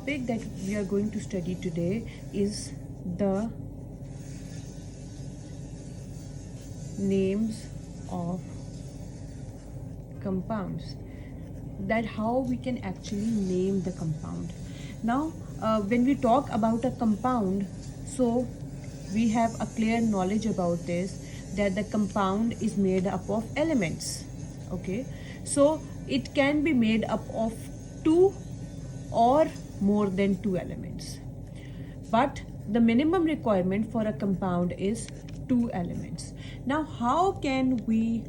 topic that we are going to study today is the names of compounds, that how we can actually name the compound. Now when we talk about a compound, so we have a clear knowledge about this, that the compound is made up of elements. Okay, so it can be made up of two or more than two elements, but the minimum requirement for a compound is two elements. Now how can we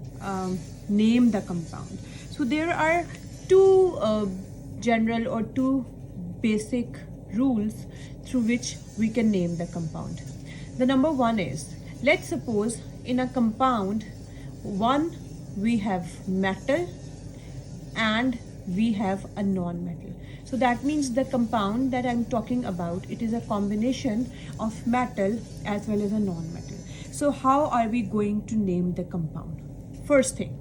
name the compound? So there are two general or two basic rules through which we can name the compound. The number one is, let's suppose in a compound, one, we have metal and we have a non-metal. So that means the compound that I'm talking about, it is a combination of metal as well as a non-metal. So how are we going to name the compound? First thing,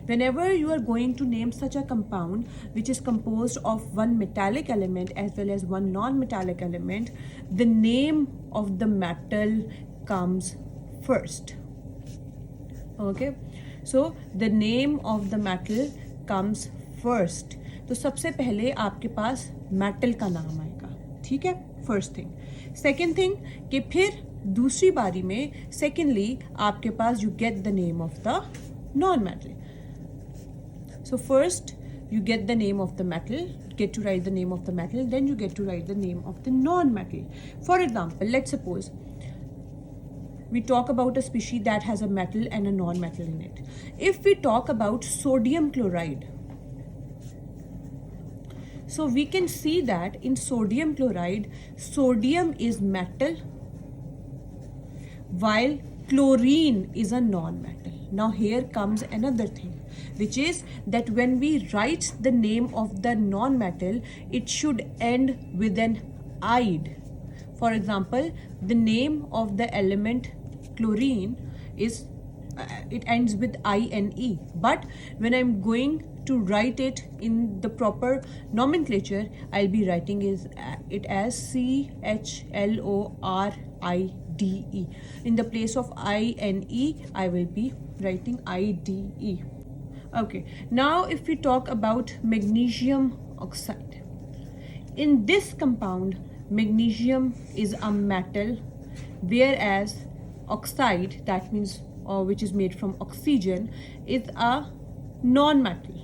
whenever you are going to name such a compound which is composed of one metallic element as well as one non-metallic element, the name of the metal comes first. Okay, so the name of the metal comes first. तो सबसे पहले आपके पास metal का नाम आएगा, ठीक है, first thing. Second thing कि फिर दूसरी बारी में सेकेंडली आपके पास you get the name of the non metal. So first you get the name of the metal, get to write the name of the metal, then you get to write the name of the non-metal. For example, let's suppose we talk about a species that has a metal and a non-metal in it. If we talk about sodium chloride, so we can see that in sodium chloride, sodium is metal while chlorine is a non-metal. Now here comes another thing, which is that when we write the name of the non-metal, it should end with an "ide." For example, the name of the element chlorine is it ends with INE, but when I'm going to write it in the proper nomenclature, I'll be writing it as CHLORIDE. In the place of INE, I will be writing IDE. Okay, now if we talk about magnesium oxide, in this compound magnesium is a metal, whereas oxide, that means which is made from oxygen, is a non-metal.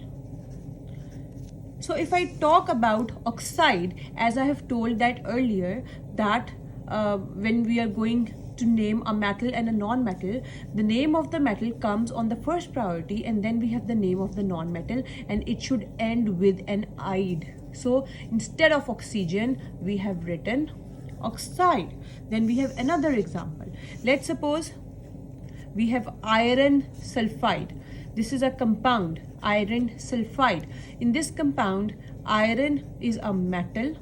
So if I talk about oxide, as I have told that earlier, that when we are going to name a metal and a non-metal, the name of the metal comes on the first priority, and then we have the name of the non-metal, and it should end with an "ide." So instead of oxygen, we have written oxide. Then we have another example. Let's suppose we have iron sulfide. This is a compound, iron sulfide. In this compound, iron is a metal,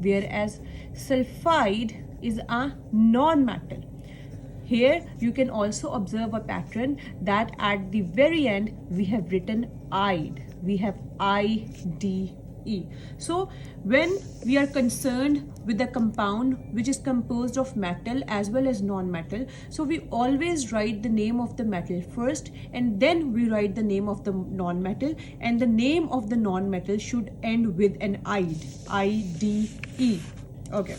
whereas sulfide is a non-metal. Here you can also observe a pattern that at the very end we have written "ide." We have IDE. So when we are concerned with a compound which is composed of metal as well as non-metal, so we always write the name of the metal first, and then we write the name of the non-metal, and the name of the non-metal should end with an "ide," IDE. Okay,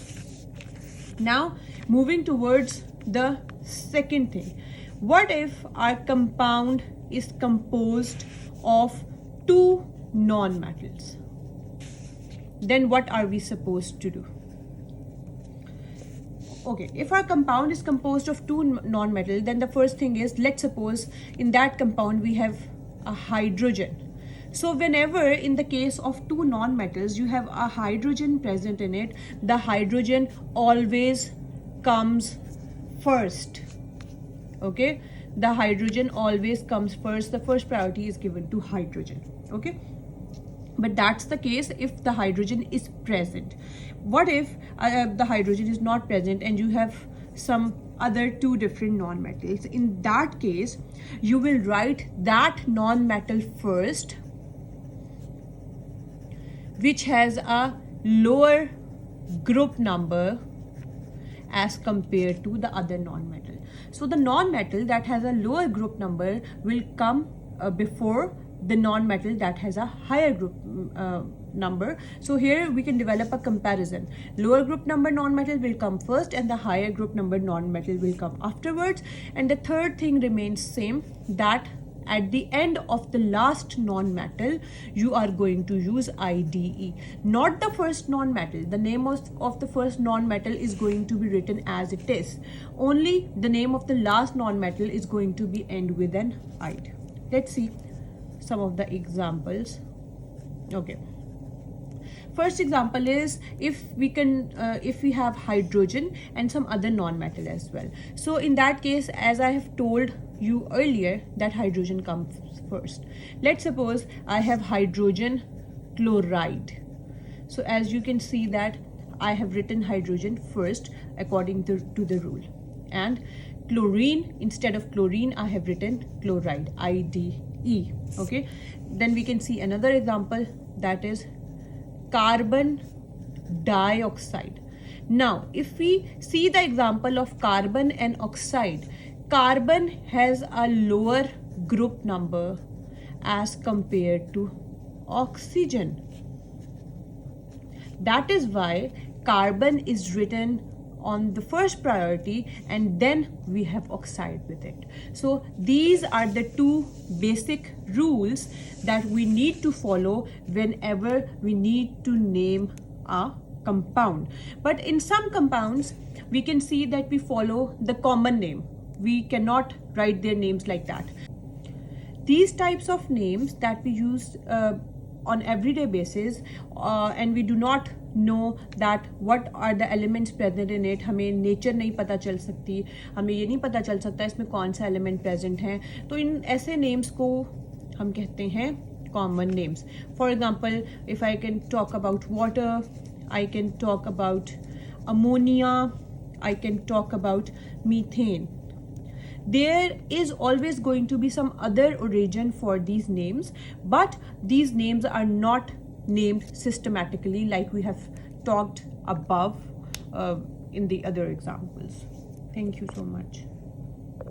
now moving towards the second thing. What if our compound is composed of two non-metals? Then what are we supposed to do? Okay, if our compound is composed of two non-metal, then the first thing is, let's suppose in that compound we have a hydrogen. So whenever in the case of two non-metals you have a hydrogen present in it, the hydrogen always comes first. Okay, the hydrogen always comes first. The first priority is given to hydrogen. Okay, but that's the case if the hydrogen is present. What if the hydrogen is not present and you have some other two different non-metals? In that case, you will write that non-metal first, which has a lower group number as compared to the other non-metal. So the non-metal that has a lower group number will come before the non-metal that has a higher group number. So here we can develop a comparison. Lower group number non-metal will come first and the higher group number non-metal will come afterwards. And the third thing remains same, that at the end of the last non-metal you are going to use IDE, not the first non-metal. The name of the first non-metal is going to be written as it is. Only the name of the last non-metal is going to be end with an IDE. Let's see some of the examples. Okay, first example is if we have hydrogen and some other non-metal as well. So in that case, as I have told you earlier, that hydrogen comes first. Let's suppose I have hydrogen chloride. So as you can see that I have written hydrogen first according to the rule, and chlorine, instead of chlorine I have written chloride, IDE. Okay, then we can see another example, that is carbon dioxide. Now if we see the example of carbon and oxide, carbon has a lower group number as compared to oxygen. That is why carbon is written on the first priority and then we have oxide with it. So these are the two basic rules that we need to follow whenever we need to name a compound. But in some compounds we can see that we follow the common name. We cannot write their names like that. These types of names that we use on everyday basis and we do not know that what are the elements present in it. हमें nature नहीं पता चल सकती, हमें ये नहीं पता चल सकता इसमें कौन सा एलिमेंट प्रेजेंट है, तो इन ऐसे नेम्स को हम कहते हैं common names. For example, if I can talk about water, I can talk about ammonia, I can talk about methane. There is always going to be some other origin for these names, but these names are not named systematically like we have talked above in the other examples. Thank you so much.